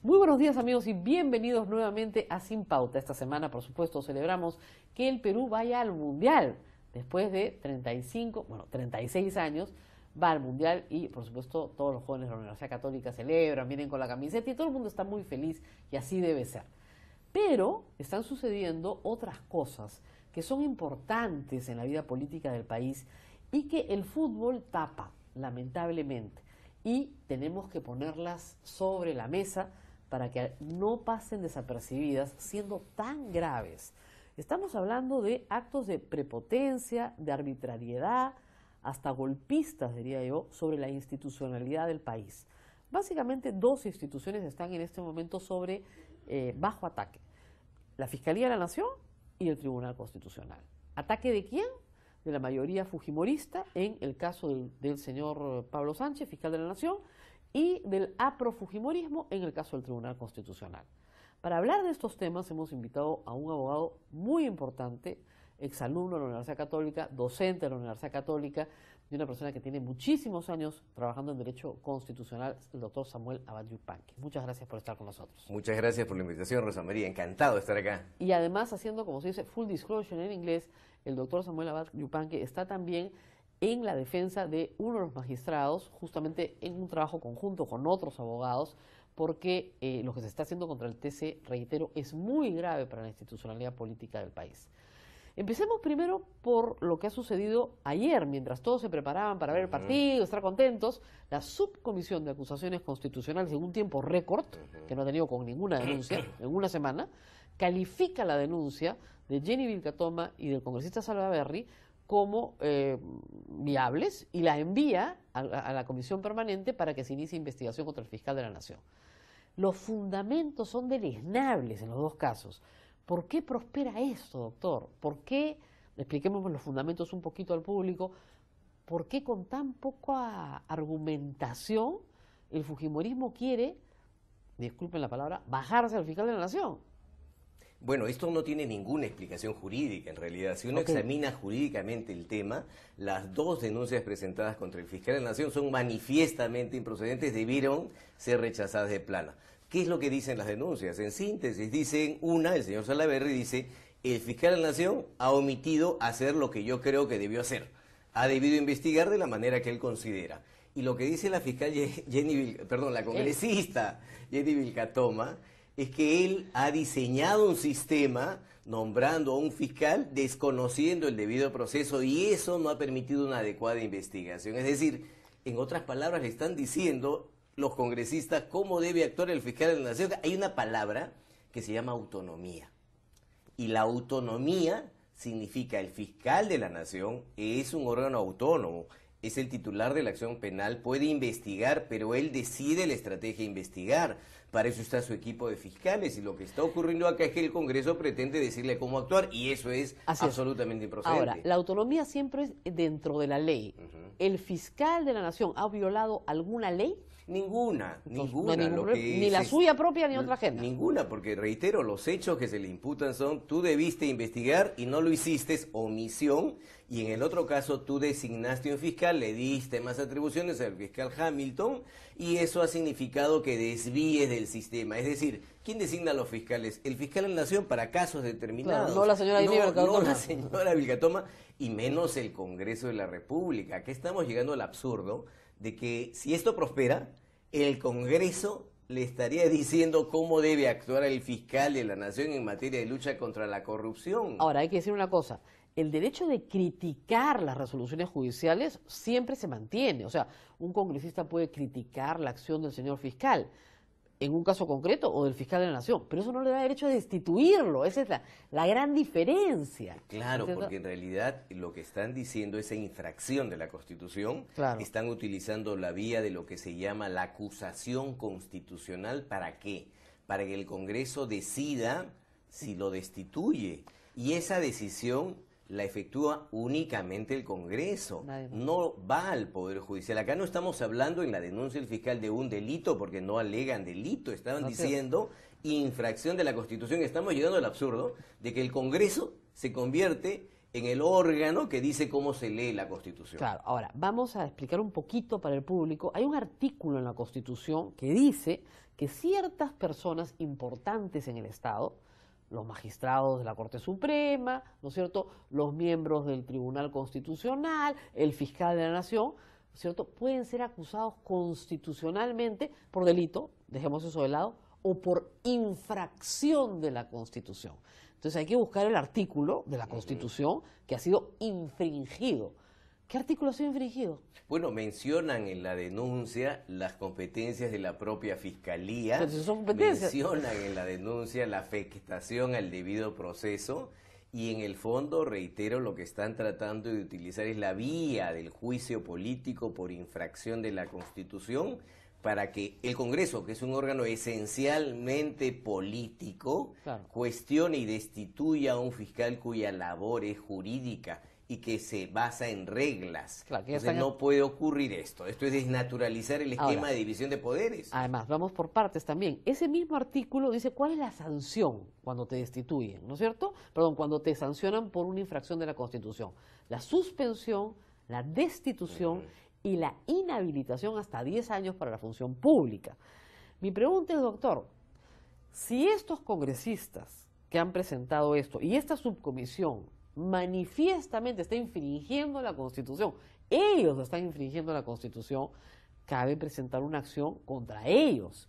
Muy buenos días amigos y bienvenidos nuevamente a Sin Pauta. Esta semana, por supuesto, celebramos que el Perú vaya al Mundial. Después de 36 años, va al Mundial y, por supuesto, todos los jóvenes de la Universidad Católica celebran, vienen con la camiseta y todo el mundo está muy feliz y así debe ser. Pero están sucediendo otras cosas que son importantes en la vida política del país y que el fútbol tapa, lamentablemente. Y tenemos que ponerlas sobre la mesa para que no pasen desapercibidas, siendo tan graves. Estamos hablando de actos de prepotencia, de arbitrariedad, hasta golpistas, diría yo, sobre la institucionalidad del país. Básicamente, dos instituciones están en este momento bajo ataque: la Fiscalía de la Nación y el Tribunal Constitucional. ¿Ataque de quién? De la mayoría fujimorista, en el caso del señor Pablo Sánchez, fiscal de la Nación, y del aprofujimorismo en el caso del Tribunal Constitucional. Para hablar de estos temas hemos invitado a un abogado muy importante, exalumno de la Universidad Católica, docente de la Universidad Católica, y una persona que tiene muchísimos años trabajando en Derecho Constitucional, el doctor Samuel Abad Yupanqui. Muchas gracias por estar con nosotros. Muchas gracias por la invitación, Rosa María. Encantado de estar acá. Y además, haciendo, como se dice, full disclosure en inglés, el doctor Samuel Abad Yupanqui está también en la defensa de uno de los magistrados, justamente en un trabajo conjunto con otros abogados, porque lo que se está haciendo contra el TC, reitero, es muy grave para la institucionalidad política del país. Empecemos primero por lo que ha sucedido ayer, mientras todos se preparaban para ver el partido, estar contentos. La subcomisión de acusaciones constitucionales, en un tiempo récord, que no ha tenido con ninguna denuncia, en una semana, califica la denuncia de Jenny Vilcatoma y del congresista Salaverry como viables y la envía a la comisión permanente para que se inicie investigación contra el fiscal de la Nación. Los fundamentos son deleznables en los dos casos. ¿Por qué prospera esto, doctor? ¿Por qué, expliquemos los fundamentos un poquito al público, por qué con tan poca argumentación el fujimorismo quiere, disculpen la palabra, bajarse al fiscal de la Nación? Bueno, esto no tiene ninguna explicación jurídica en realidad. Si uno examina jurídicamente el tema, las dos denuncias presentadas contra el fiscal de la Nación son manifiestamente improcedentes, debieron ser rechazadas de plano. ¿Qué es lo que dicen las denuncias? En síntesis, dicen el señor Salaverry dice, el fiscal de la Nación ha omitido hacer lo que yo creo que debió hacer. Ha debido investigar de la manera que él considera. Y lo que dice la fiscal la congresista Jenny Vilcatoma, es que él ha diseñado un sistema nombrando a un fiscal desconociendo el debido proceso y eso no ha permitido una adecuada investigación. Es decir, en otras palabras, le están diciendo los congresistas cómo debe actuar el fiscal de la Nación. Hay una palabra que se llama autonomía. Y la autonomía significa el fiscal de la Nación es un órgano autónomo, es el titular de la acción penal, puede investigar, pero él decide la estrategia de investigar. Para eso está su equipo de fiscales y lo que está ocurriendo acá es que el Congreso pretende decirle cómo actuar y eso es absolutamente improcedente. Ahora, la autonomía siempre es dentro de la ley. ¿El fiscal de la Nación ha violado alguna ley? Ninguna. Ni la suya propia ni otra agenda. Ninguna, porque reitero, los hechos que se le imputan son, tú debiste investigar y no lo hiciste, es omisión, y en el otro caso tú designaste un fiscal, le diste más atribuciones al fiscal Hamilton, y eso ha significado que desvíes del sistema. Es decir, ¿quién designa a los fiscales? El fiscal de la Nación para casos determinados. Claro, no la señora Vilcatoma. No la señora Vilcatoma, y menos el Congreso de la República. Aquí estamos llegando al absurdo de que si esto prospera, el Congreso le estaría diciendo cómo debe actuar el fiscal de la Nación en materia de lucha contra la corrupción. Ahora, hay que decir una cosa, el derecho de criticar las resoluciones judiciales siempre se mantiene. O sea, un congresista puede criticar la acción del señor fiscal, en un caso concreto, o del fiscal de la Nación, pero eso no le da derecho a destituirlo. Esa es la gran diferencia. Claro, porque en realidad lo que están diciendo, esa infracción de la Constitución, están utilizando la vía de lo que se llama la acusación constitucional. ¿Para qué? Para que el Congreso decida si lo destituye. Y esa decisión la efectúa únicamente el Congreso, no va al Poder Judicial. Acá no estamos hablando en la denuncia del fiscal de un delito, porque no alegan delito, estaban diciendo infracción de la Constitución. Estamos llegando al absurdo de que el Congreso se convierte en el órgano que dice cómo se lee la Constitución. Claro, ahora, vamos a explicar un poquito para el público. Hay un artículo en la Constitución que dice que ciertas personas importantes en el Estado, los magistrados de la Corte Suprema, ¿no es cierto?, los miembros del Tribunal Constitucional, el fiscal de la Nación, ¿no es cierto?, pueden ser acusados constitucionalmente por delito, dejemos eso de lado, o por infracción de la Constitución. Entonces hay que buscar el artículo de la Constitución que ha sido infringido. ¿Qué artículo ha sido infringido? Bueno, mencionan en la denuncia las competencias de la propia Fiscalía. Pero si son competencias. Mencionan en la denuncia la afectación al debido proceso y en el fondo, reitero, lo que están tratando de utilizar es la vía del juicio político por infracción de la Constitución para que el Congreso, que es un órgano esencialmente político, Claro, cuestione y destituya a un fiscal cuya labor es jurídica y que se basa en reglas. Claro, que ya Entonces están- no puede ocurrir esto. Esto es desnaturalizar el esquema Ahora, de división de poderes. además, vamos por partes también. Ese mismo artículo dice cuál es la sanción cuando te destituyen, ¿no es cierto? Perdón, cuando te sancionan por una infracción de la Constitución. La suspensión, la destitución y la inhabilitación hasta 10 años para la función pública. Mi pregunta es, doctor, si estos congresistas que han presentado esto y esta subcomisión manifiestamente está infringiendo la Constitución, ellos están infringiendo la Constitución, cabe presentar una acción contra ellos.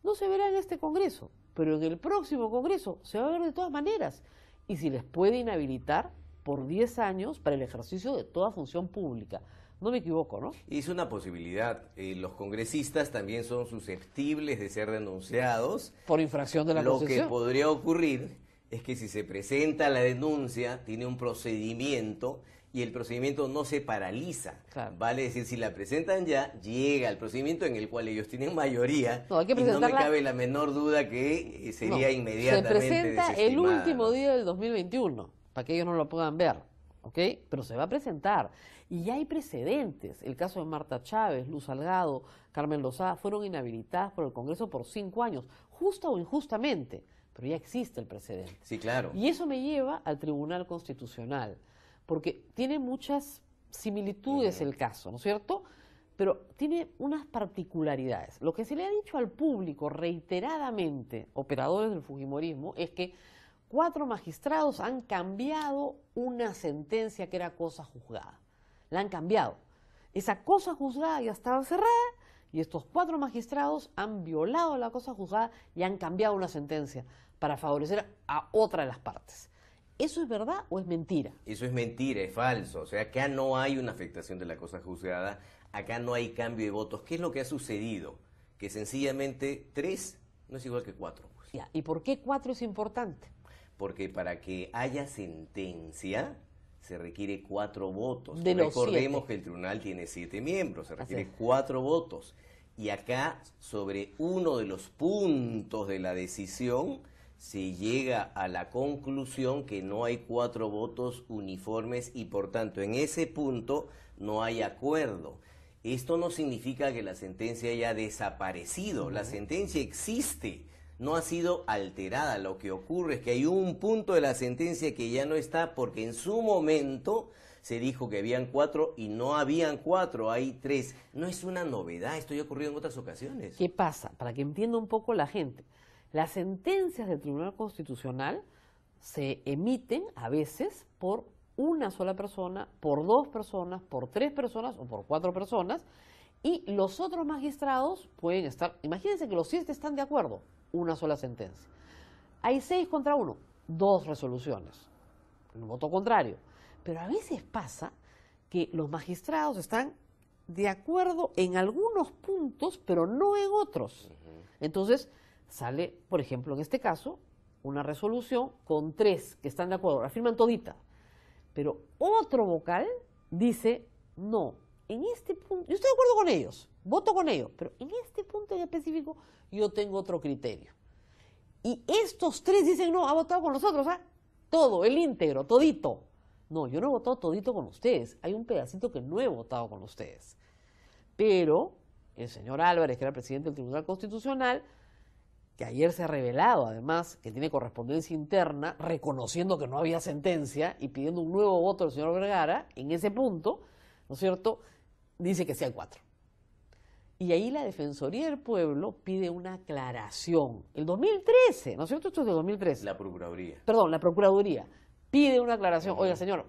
No se verá en este Congreso, pero en el próximo Congreso se va a ver de todas maneras. Y si les puede inhabilitar por 10 años para el ejercicio de toda función pública. No me equivoco, ¿no? Es una posibilidad. Los congresistas también son susceptibles de ser denunciados. Por infracción de la Lo que Constitución. podría ocurrir es que si se presenta la denuncia, tiene un procedimiento y el procedimiento no se paraliza. Claro. Vale decir, si la presentan ya, llega el procedimiento en el cual ellos tienen mayoría No, hay que y no me presentarla- cabe la menor duda que sería No, inmediatamente se presenta el desestimada, último ¿no? día del 2021, para que ellos no lo puedan ver, ¿ok? Pero se va a presentar. Y ya hay precedentes. El caso de Marta Chávez, Luz Salgado, Carmen Lozada, fueron inhabilitadas por el Congreso por 5 años, justa o injustamente, pero ya existe el precedente. Sí, claro. Y eso me lleva al Tribunal Constitucional, porque tiene muchas similitudes el caso, ¿no es cierto? Pero tiene unas particularidades. Lo que se le ha dicho al público reiteradamente, operadores del fujimorismo, es que 4 magistrados han cambiado una sentencia que era cosa juzgada. La han cambiado. Esa cosa juzgada ya estaba cerrada y estos 4 magistrados han violado la cosa juzgada y han cambiado una sentencia para favorecer a otra de las partes. ¿Eso es verdad o es mentira? Eso es mentira, es falso. O sea, acá no hay una afectación de la cosa juzgada, acá no hay cambio de votos. ¿Qué es lo que ha sucedido? Que sencillamente 3 no es igual que 4. Pues. Ya, ¿y por qué 4 es importante? Porque para que haya sentencia se requiere 4 votos. De los Recordemos 7. que el tribunal tiene 7 miembros, se requiere Así es. 4 votos. Y acá, sobre uno de los puntos de la decisión, se llega a la conclusión que no hay 4 votos uniformes y por tanto en ese punto no hay acuerdo. Esto no significa que la sentencia haya desaparecido, la sentencia existe, no ha sido alterada. Lo que ocurre es que hay un punto de la sentencia que ya no está porque en su momento se dijo que habían 4 y no habían 4, hay 3. No es una novedad, esto ya ha ocurrido en otras ocasiones. ¿Qué pasa? Para que entienda un poco la gente. Las sentencias del Tribunal Constitucional se emiten a veces por una sola persona, por 2 personas, por 3 personas o por 4 personas, y los otros magistrados pueden estar, imagínense que los 7 están de acuerdo, una sola sentencia. Hay 6 contra 1, 2 resoluciones, un voto contrario. Pero a veces pasa que los magistrados están de acuerdo en algunos puntos, pero no en otros. Entonces, sale, por ejemplo, en este caso, una resolución con 3 que están de acuerdo, la firman todita. Pero otro vocal dice, no, en este punto, yo estoy de acuerdo con ellos, voto con ellos, pero en este punto en específico yo tengo otro criterio. Y estos 3 dicen, no, ha votado con nosotros, ¿ah? Todo, el íntegro, todito. No, yo no he votado todito con ustedes, hay un pedacito que no he votado con ustedes. Pero el señor Álvarez, que era presidente del Tribunal Constitucional, que ayer se ha revelado además que tiene correspondencia interna, reconociendo que no había sentencia y pidiendo un nuevo voto del señor Vergara, en ese punto, ¿no es cierto?, dice que sí hay 4. Y ahí la Defensoría del Pueblo pide una aclaración. El 2013, ¿no es cierto? Esto es de 2013. La Procuraduría. Perdón, la Procuraduría pide una aclaración. Oiga, señor,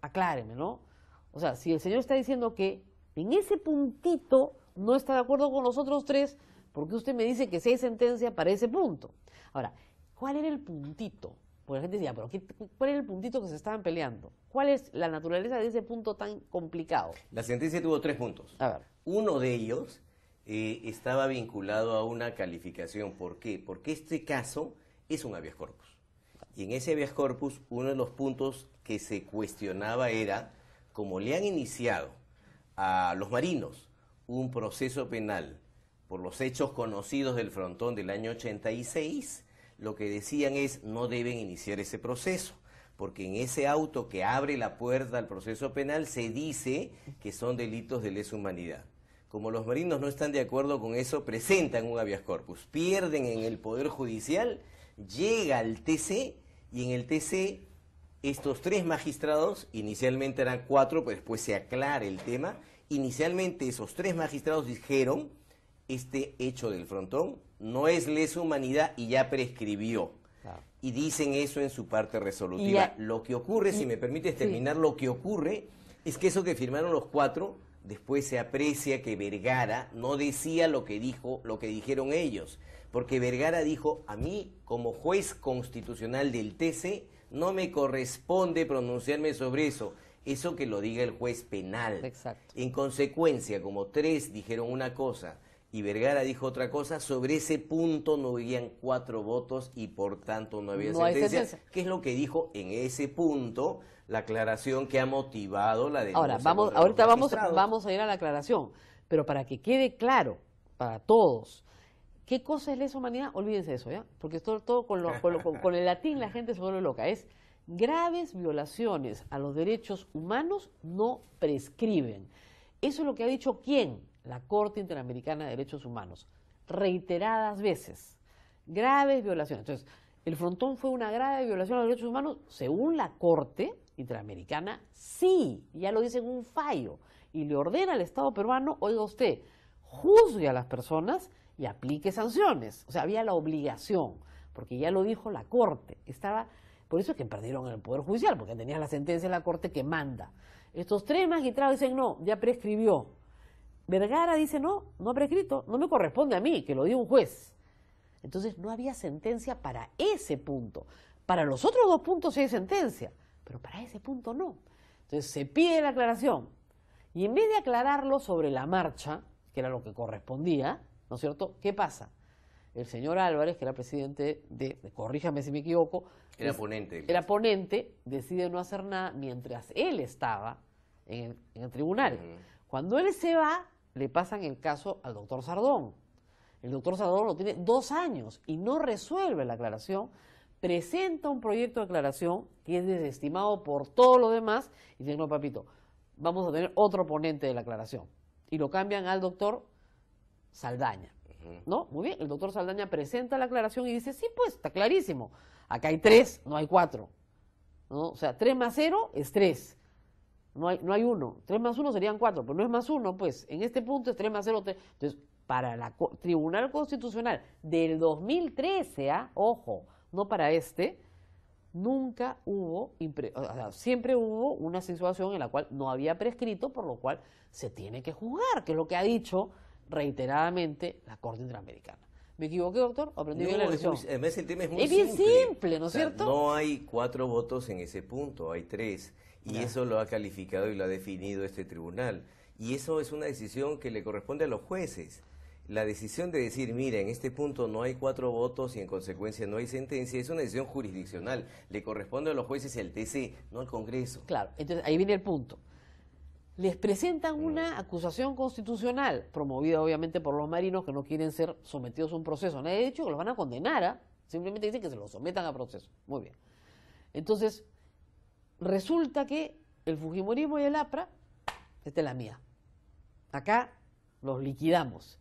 acláreme, ¿no? O sea, si el señor está diciendo que en ese puntito no está de acuerdo con los otros 3, ¿por qué usted me dice que sí hay sentencia para ese punto? Ahora, ¿cuál era el puntito? Porque la gente decía, pero ¿cuál era el puntito que se estaban peleando? ¿Cuál es la naturaleza de ese punto tan complicado? La sentencia tuvo 3 puntos. A ver. Uno de ellos estaba vinculado a una calificación. ¿Por qué? Porque este caso es un habeas corpus. Y en ese habeas corpus, uno de los puntos que se cuestionaba era, como le han iniciado a los marinos un proceso penal por los hechos conocidos del Frontón del año 86, lo que decían es no deben iniciar ese proceso, porque en ese auto que abre la puerta al proceso penal se dice que son delitos de lesa humanidad. Como los marinos no están de acuerdo con eso, presentan un habeas corpus, pierden en el Poder Judicial, llega al TC y en el TC estos 3 magistrados, inicialmente eran 4, pero después se aclara el tema, inicialmente esos 3 magistrados dijeron este hecho del Frontón no es lesa humanidad y ya prescribió. Claro. Y dicen eso en su parte resolutiva. Lo que ocurre, si me permites terminar, lo que ocurre es que eso que firmaron los 4, después se aprecia que Vergara no decía lo que dijeron ellos, porque Vergara dijo, a mí como juez constitucional del TC no me corresponde pronunciarme sobre eso. Eso que lo diga el juez penal. Exacto. En consecuencia, como 3 dijeron una cosa y Vergara dijo otra cosa, sobre ese punto no habían 4 votos y por tanto no había sentencia, que es lo que dijo en ese punto la aclaración que ha motivado la denuncia. Ahora, ahorita vamos a ir a la aclaración, pero para que quede claro para todos, ¿qué cosa es lesa humanidad? Olvídense eso, ¿ya? Porque todo con el latín la gente se vuelve loca. Es graves violaciones a los derechos humanos no prescriben. Eso es lo que ha dicho ¿quién? La Corte Interamericana de Derechos Humanos, reiteradas veces, graves violaciones. Entonces, el Frontón fue una grave violación a los derechos humanos, según la Corte Interamericana, sí, ya lo dice en un fallo, y le ordena al Estado peruano, oiga usted, juzgue a las personas y aplique sanciones. O sea, había la obligación, porque ya lo dijo la Corte, por eso es que perdieron en el Poder Judicial, porque tenían la sentencia de la Corte que manda. Estos 3 magistrados dicen, no, ya prescribió. Vergara dice, no ha prescrito, no me corresponde a mí, que lo dio un juez. Entonces no había sentencia para ese punto. Para los otros 2 puntos sí hay sentencia, pero para ese punto no. Entonces se pide la aclaración. Y en vez de aclararlo sobre la marcha, que era lo que correspondía, ¿no es cierto? ¿Qué pasa? El señor Álvarez, que era presidente corríjame si me equivoco, era ponente. Era ponente, decide no hacer nada mientras él estaba en el tribunal. Cuando él se va, le pasan el caso al doctor Sardón. El doctor Sardón lo tiene 2 años y no resuelve la aclaración, presenta un proyecto de aclaración que es desestimado por todo lo demás y dice, no, papito, vamos a tener otro ponente de la aclaración. Y lo cambian al doctor Saldaña. ¿No? Muy bien, el doctor Saldaña presenta la aclaración y dice, sí, pues, está clarísimo. Acá hay 3, no hay 4. ¿No? O sea, 3 más 0 es 3. No hay 1. 3 más 1 serían 4, pero no es más 1, pues. En este punto es 3 más 0, 3. Entonces, para el Tribunal Constitucional del 2013, ojo, no para nunca hubo, siempre hubo una situación en la cual no había prescrito, por lo cual se tiene que juzgar, que es lo que ha dicho reiteradamente la Corte Interamericana. ¿Me equivoqué, doctor? ¿Aprendí bien la lección? Además, el tema es muy bien simple, ¿no es cierto? No hay 4 votos en ese punto, hay 3. Y eso lo ha calificado y lo ha definido este tribunal. Y eso es una decisión que le corresponde a los jueces. La decisión de decir, mira, en este punto no hay 4 votos y en consecuencia no hay sentencia, es una decisión jurisdiccional. Le corresponde a los jueces y al TC, no al Congreso. Claro, entonces ahí viene el punto. Les presentan una acusación constitucional, promovida obviamente por los marinos que no quieren ser sometidos a un proceso. Nadie ha dicho que los van a condenar, simplemente dicen que se los sometan a proceso. Muy bien. Entonces, resulta que el Fujimorismo y el APRA, esta es la mía. Acá los liquidamos.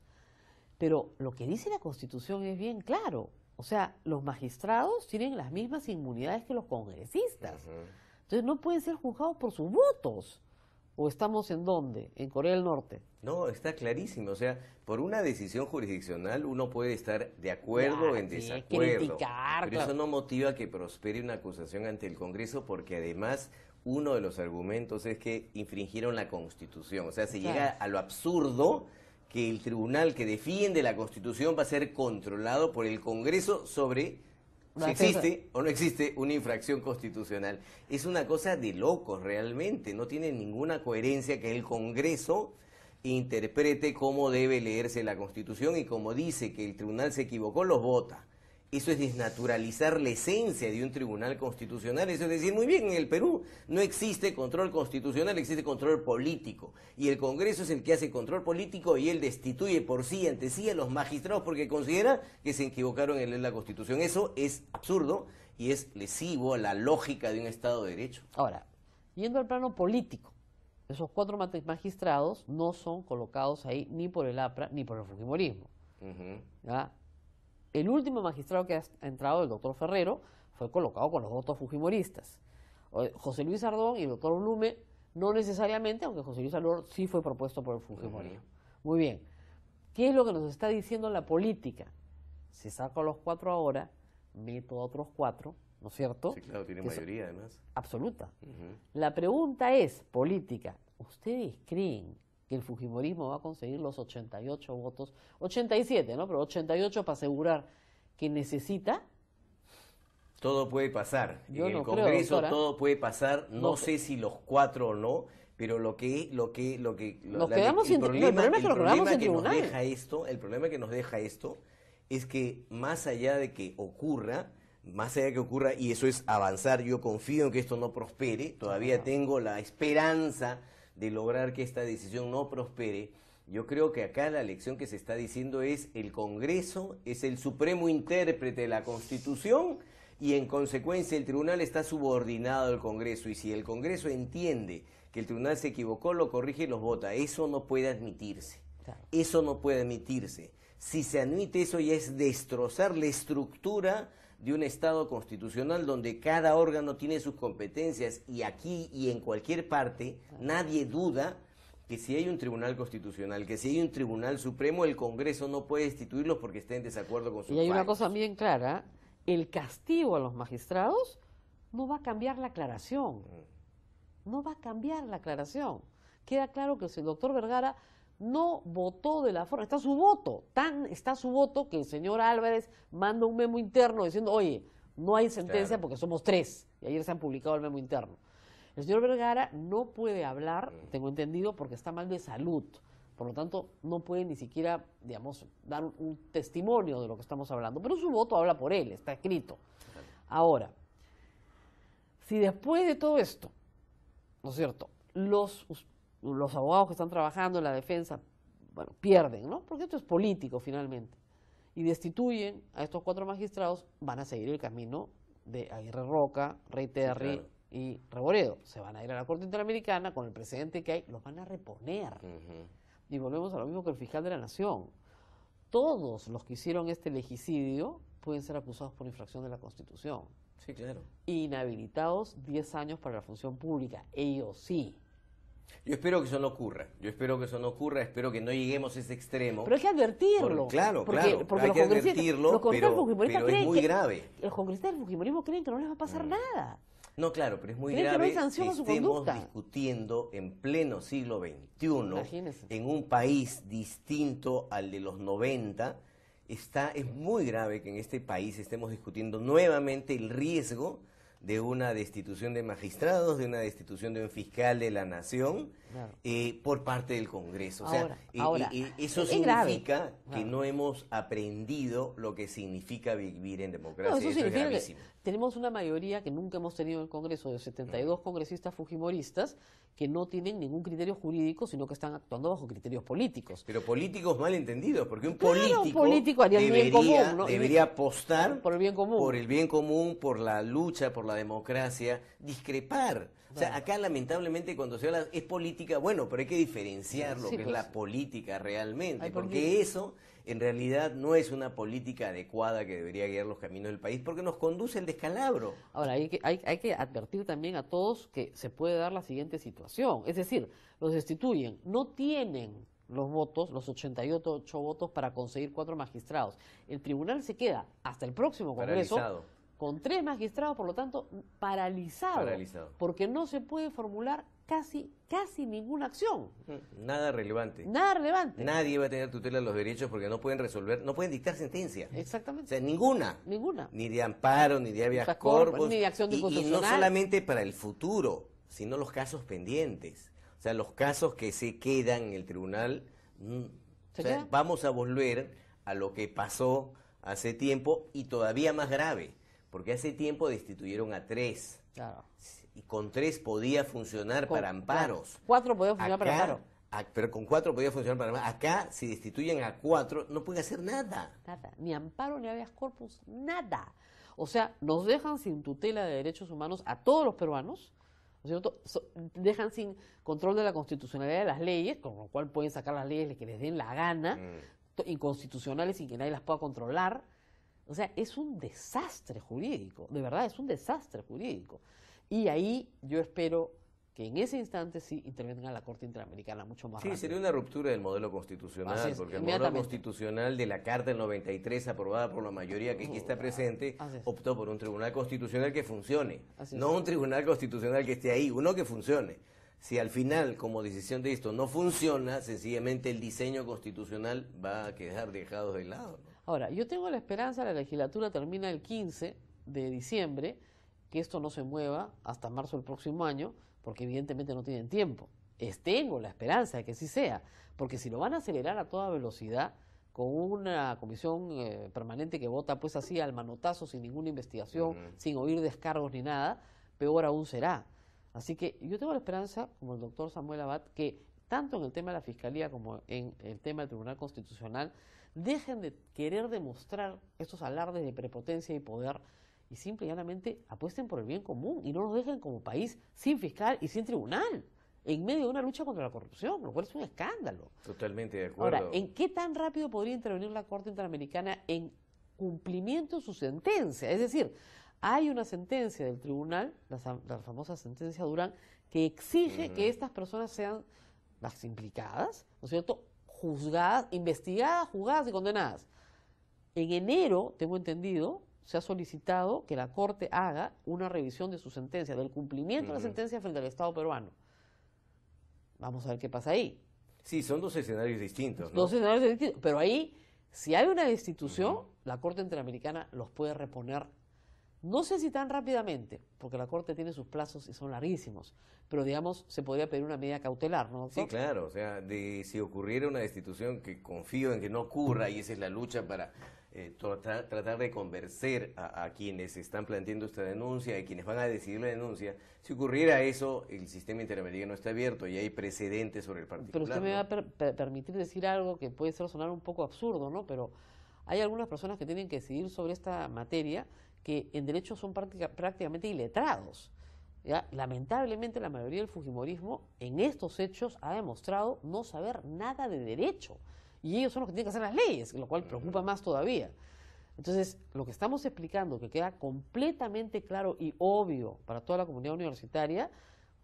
Pero lo que dice la Constitución es bien claro. O sea, los magistrados tienen las mismas inmunidades que los congresistas. Entonces no pueden ser juzgados por sus votos. ¿O estamos en dónde? ¿En Corea del Norte? No, está clarísimo. O sea, por una decisión jurisdiccional uno puede estar de acuerdo o en desacuerdo. Criticar, pero eso no motiva que prospere una acusación ante el Congreso, porque además uno de los argumentos es que infringieron la Constitución. O sea, se llega a lo absurdo que el tribunal que defiende la Constitución va a ser controlado por el Congreso sobre si existe o no existe una infracción constitucional. Es una cosa de locos realmente, no tiene ninguna coherencia que el Congreso interprete cómo debe leerse la Constitución, y como dice que el tribunal se equivocó, los vota. Eso es desnaturalizar la esencia de un tribunal constitucional. Eso es decir, muy bien, en el Perú no existe control constitucional, existe control político. Y el Congreso es el que hace control político, y él destituye por sí, ante sí, a los magistrados porque considera que se equivocaron en leer la Constitución. Eso es absurdo y es lesivo a la lógica de un Estado de Derecho. Ahora, yendo al plano político, esos 4 magistrados no son colocados ahí ni por el APRA ni por el fujimorismo. ¿Ya? El último magistrado que ha entrado, el doctor Ferrero, fue colocado con los votos fujimoristas. José Luis Ardón y el doctor Blume, no necesariamente, aunque José Luis Ardón sí fue propuesto por el fujimorismo. Muy bien. ¿Qué es lo que nos está diciendo la política? Si saco a los 4 ahora, meto a otros 4, ¿no es cierto? Sí, claro, tiene mayoría además. Absoluta. La pregunta es, política, ¿ustedes creen que el fujimorismo va a conseguir los 88 votos, 87, ¿no? Pero 88 para asegurar que necesita? Todo puede pasar. Yo en no el Congreso creo, todo puede pasar. No sé si los 4 o no, pero el problema que nos deja esto es que más allá de que ocurra, y eso es avanzar, yo confío en que esto no prospere, todavía tengo la esperanza de lograr que esta decisión no prospere. Yo creo que acá la lección que se está diciendo es: el Congreso es el supremo intérprete de la Constitución, y en consecuencia el tribunal está subordinado al Congreso, y si el Congreso entiende que el tribunal se equivocó, lo corrige y los vota. Eso no puede admitirse. Claro. Eso no puede admitirse. Si se admite eso, ya es destrozar la estructura de un Estado constitucional donde cada órgano tiene sus competencias, y aquí y en cualquier parte nadie duda que si hay un tribunal constitucional, que si hay un tribunal supremo, el Congreso no puede destituirlos porque esté en desacuerdo con sus fallos. Y hay una fallos. cosa bien clara: el castigo a los magistrados no va a cambiar la aclaración. No va a cambiar la aclaración. Queda claro que el doctor Vergara no votó de la forma, está su voto que el señor Álvarez manda un memo interno diciendo: oye, no hay sentencia porque somos 3, y ayer se han publicado el memo interno. El señor Vergara no puede hablar, tengo entendido, porque está mal de salud, por lo tanto no puede ni siquiera, digamos, dar un testimonio de lo que estamos hablando, pero su voto habla por él, está escrito. Ahora, si después de todo esto, ¿no es cierto?, los abogados que están trabajando en la defensa, bueno, pierden, ¿no? Porque esto es político finalmente, y destituyen a estos 4 magistrados, van a seguir el camino de Aguirre Roca, Rey Terry y Reboredo. Se van a ir a la Corte Interamericana con el precedente que hay, los van a reponer. Y volvemos a lo mismo que el fiscal de la Nación. Todos los que hicieron este legicidio pueden ser acusados por infracción de la Constitución. Sí, claro. Inhabilitados 10 años para la función pública, ellos sí. Yo espero que eso no ocurra, espero que no lleguemos a ese extremo. Pero hay que advertirlo. Porque hay que advertirlo, pero es muy grave. Los congresistas del fujimorismo creen que no les va a pasar nada. No, claro, pero es muy grave que estemos discutiendo en pleno siglo XXI, imagínese, en un país distinto al de los 90. Es muy grave que en este país estemos discutiendo nuevamente el riesgo de una destitución de magistrados, de una destitución de un fiscal de la Nación, claro, por parte del Congreso. Eso significa que no hemos aprendido lo que significa vivir en democracia. No, eso significa es gravísimo. Que tenemos una mayoría que nunca hemos tenido en el Congreso de 72 congresistas fujimoristas que no tienen ningún criterio jurídico, sino que están actuando bajo criterios políticos. Pero políticos mal entendidos, porque un político haría el bien común, ¿no? Debería apostar por el bien común, por la lucha, por la democracia, discrepar. O sea, acá lamentablemente cuando se habla es política, bueno, pero hay que diferenciar lo que es la política realmente, porque eso en realidad no es una política adecuada que debería guiar los caminos del país, porque nos conduce al descalabro. Ahora, hay que advertir también a todos que se puede dar la siguiente situación, es decir, los destituyen, no tienen los votos, los 88 votos para conseguir 4 magistrados. El tribunal se queda hasta el próximo Congreso con 3 magistrados, por lo tanto, paralizado, porque no se puede formular casi ninguna acción. Nada relevante. Nada relevante. Nadie va a tener tutela de los derechos porque no pueden resolver, no pueden dictar sentencia. Exactamente. O sea, ninguna. Ninguna. Ni de amparo, ni de habeas corpus. Ni de acción y no solamente para el futuro, sino los casos pendientes. O sea, los casos que se quedan en el tribunal, vamos a volver a lo que pasó hace tiempo y todavía más grave, porque hace tiempo destituyeron a 3. Claro. Y con 3 podía funcionar para amparos. 4 podía funcionar para amparo. Pero con 4 podía funcionar para amparo. Acá, si destituyen a 4, no puede hacer nada. Nada, ni amparo, ni habeas corpus, nada. O sea, nos dejan sin tutela de derechos humanos a todos los peruanos, ¿no es cierto? Dejan sin control de la constitucionalidad de las leyes, con lo cual pueden sacar las leyes que les den la gana, inconstitucionales sin que nadie las pueda controlar. O sea, es un desastre jurídico, de verdad, es un desastre jurídico. Y ahí yo espero que en ese instante sí intervenga la Corte Interamericana mucho más rápido. Sí, sería una ruptura del modelo constitucional, porque el modelo constitucional de la Carta del 93, aprobada por la mayoría que aquí está presente, optó por un tribunal constitucional que funcione, no un tribunal constitucional que esté ahí, uno que funcione. Si al final, como decisión de esto, no funciona, sencillamente el diseño constitucional va a quedar dejado de lado, ¿no? Ahora, yo tengo la esperanza, la legislatura termina el 15 de diciembre, que esto no se mueva hasta marzo del próximo año, porque evidentemente no tienen tiempo. Tengo la esperanza de que sí sea, porque si lo van a acelerar a toda velocidad, con una comisión permanente que vota pues así al manotazo, sin ninguna investigación, sin oír descargos ni nada, peor aún será. Así que yo tengo la esperanza, como el doctor Samuel Abad, que tanto en el tema de la Fiscalía como en el tema del Tribunal Constitucional, dejen de querer demostrar estos alardes de prepotencia y poder y simple y llanamente apuesten por el bien común y no nos dejen como país sin fiscal y sin tribunal, en medio de una lucha contra la corrupción, lo cual es un escándalo. Totalmente de acuerdo. Ahora, ¿en qué tan rápido podría intervenir la Corte Interamericana en cumplimiento de su sentencia? Es decir, hay una sentencia del tribunal, la famosa sentencia Durán, que exige que estas personas sean las implicadas, ¿no es cierto?, juzgadas, investigadas, juzgadas y condenadas. En enero, tengo entendido, se ha solicitado que la Corte haga una revisión de su sentencia, del cumplimiento de la sentencia frente al Estado peruano. Vamos a ver qué pasa ahí. Sí, son 2 escenarios distintos, ¿no? 2 escenarios distintos, pero ahí, si hay una destitución, la Corte Interamericana los puede reponer. No sé si tan rápidamente, porque la Corte tiene sus plazos y son larguísimos, pero digamos, se podría pedir una medida cautelar, ¿no, doctor? Sí, claro, o sea, si ocurriera una destitución, que confío en que no ocurra, y esa es la lucha para tratar de convencer a quienes están planteando esta denuncia y quienes van a decidir la denuncia, si ocurriera eso, el sistema interamericano está abierto y hay precedentes sobre el particular. Pero usted me va a permitir decir algo que puede sonar un poco absurdo, ¿no? Pero hay algunas personas que tienen que decidir sobre esta materia que en derecho son prácticamente iletrados. ¿Ya? Lamentablemente la mayoría del fujimorismo en estos hechos ha demostrado no saber nada de derecho. Y ellos son los que tienen que hacer las leyes, lo cual preocupa más todavía. Entonces, lo que estamos explicando, que queda completamente claro y obvio para toda la comunidad universitaria,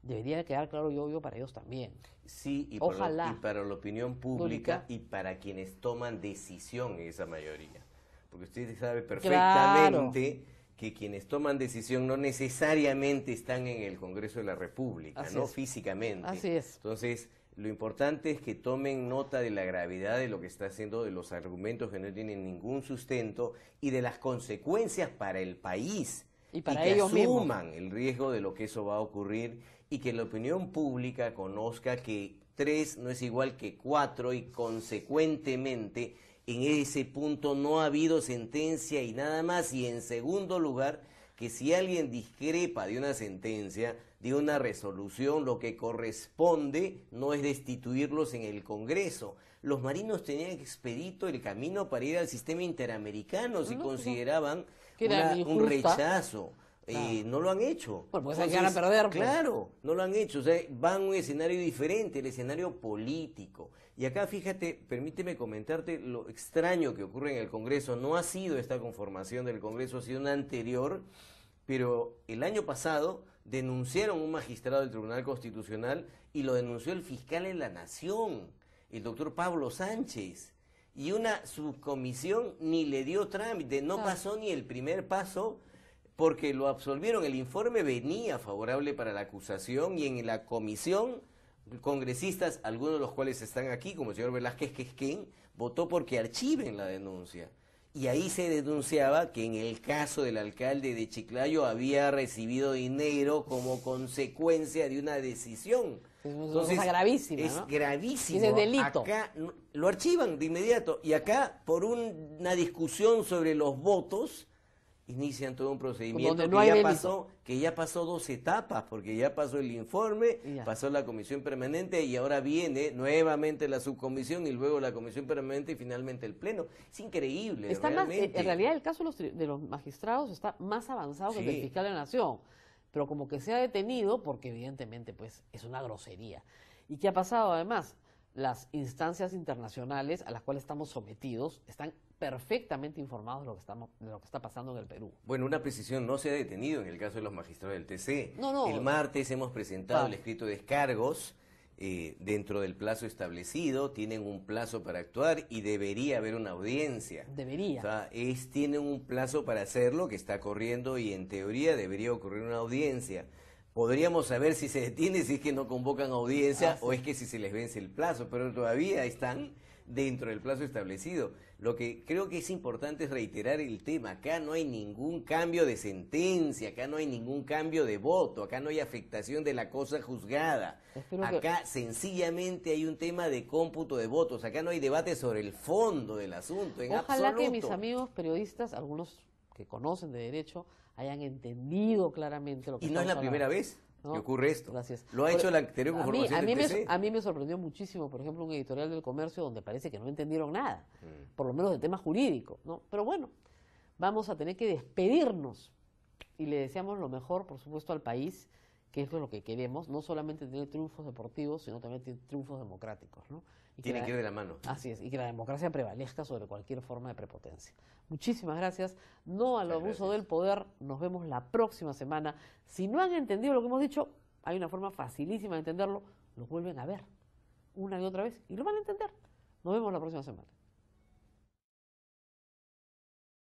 debería quedar claro y obvio para ellos también. Sí, y Ojalá. Para la opinión pública y para quienes toman decisión en esa mayoría. Porque usted sabe perfectamente que quienes toman decisión no necesariamente están en el Congreso de la República, físicamente. Así es. Entonces, lo importante es que tomen nota de la gravedad de lo que está haciendo, de los argumentos que no tienen ningún sustento y de las consecuencias para el país. Y para que ellos asuman el riesgo de lo que eso va a ocurrir y que la opinión pública conozca que 3 no es igual que 4 y consecuentemente en ese punto no ha habido sentencia y nada más. Y en segundo lugar, que si alguien discrepa de una sentencia, de una resolución, lo que corresponde no es destituirlos en el Congreso. Los marinos tenían expedito el camino para ir al sistema interamericano si consideraban un rechazo No lo han hecho. Bueno, pues se van a perder. Pues. Claro, no lo han hecho. O sea, van a un escenario diferente, el escenario político. Y acá, fíjate, permíteme comentarte lo extraño que ocurre en el Congreso. No ha sido esta conformación del Congreso, ha sido una anterior, pero el año pasado denunciaron un magistrado del Tribunal Constitucional y lo denunció el fiscal de la Nación, el doctor Pablo Sánchez. Y una subcomisión ni le dio trámite, no pasó ni el primer paso, porque lo absolvieron. El informe venía favorable para la acusación y en la comisión, congresistas, algunos de los cuales están aquí, como el señor Velázquez Quesquén, votó porque archiven la denuncia. Y ahí se denunciaba que en el caso del alcalde de Chiclayo había recibido dinero como consecuencia de una decisión. Entonces, es gravísima, es ¿no? gravísimo. Es delito. Acá lo archivan de inmediato. Y acá, por una discusión sobre los votos, inician todo un procedimiento que ya pasó 2 etapas, porque ya pasó el informe, pasó la comisión permanente y ahora viene nuevamente la subcomisión y luego la comisión permanente y finalmente el pleno. Es increíble, está realmente. Más, en realidad el caso de los magistrados está más avanzado que el del fiscal de la Nación, pero como que se ha detenido porque evidentemente pues es una grosería. ¿Y qué ha pasado además? Las instancias internacionales a las cuales estamos sometidos están perfectamente informados de lo que está pasando en el Perú. Bueno, una precisión, no se ha detenido en el caso de los magistrados del TC. No. El martes hemos presentado el escrito de descargos dentro del plazo establecido, tienen un plazo para actuar y debería haber una audiencia. Debería. O sea, tienen un plazo para hacerlo que está corriendo y en teoría debería ocurrir una audiencia. Podríamos saber si se detiene, si es que no convocan audiencia o es que si se les vence el plazo, pero todavía están dentro del plazo establecido. Lo que creo que es importante es reiterar el tema. Acá no hay ningún cambio de sentencia, acá no hay ningún cambio de voto, acá no hay afectación de la cosa juzgada. Acá sencillamente hay un tema de cómputo de votos, acá no hay debate sobre el fondo del asunto, en Ojalá absoluto. Que mis amigos periodistas, algunos que conocen de derecho, hayan entendido claramente lo que y no es la primera vez que ocurre esto. Gracias. Lo ha hecho la anterior conformación del TC. A mí me sorprendió muchísimo, por ejemplo, un editorial del Comercio donde parece que no entendieron nada, por lo menos del tema jurídico, ¿no? Pero bueno, vamos a tener que despedirnos y le deseamos lo mejor, por supuesto, al país, que es lo que queremos, no solamente tener triunfos deportivos, sino también tener triunfos democráticos, ¿no? Tiene que ir de la mano. Así es, y que la democracia prevalezca sobre cualquier forma de prepotencia. Muchísimas gracias. No al abuso del poder. Nos vemos la próxima semana. Si no han entendido lo que hemos dicho, hay una forma facilísima de entenderlo. Lo vuelven a ver una y otra vez y lo van a entender. Nos vemos la próxima semana.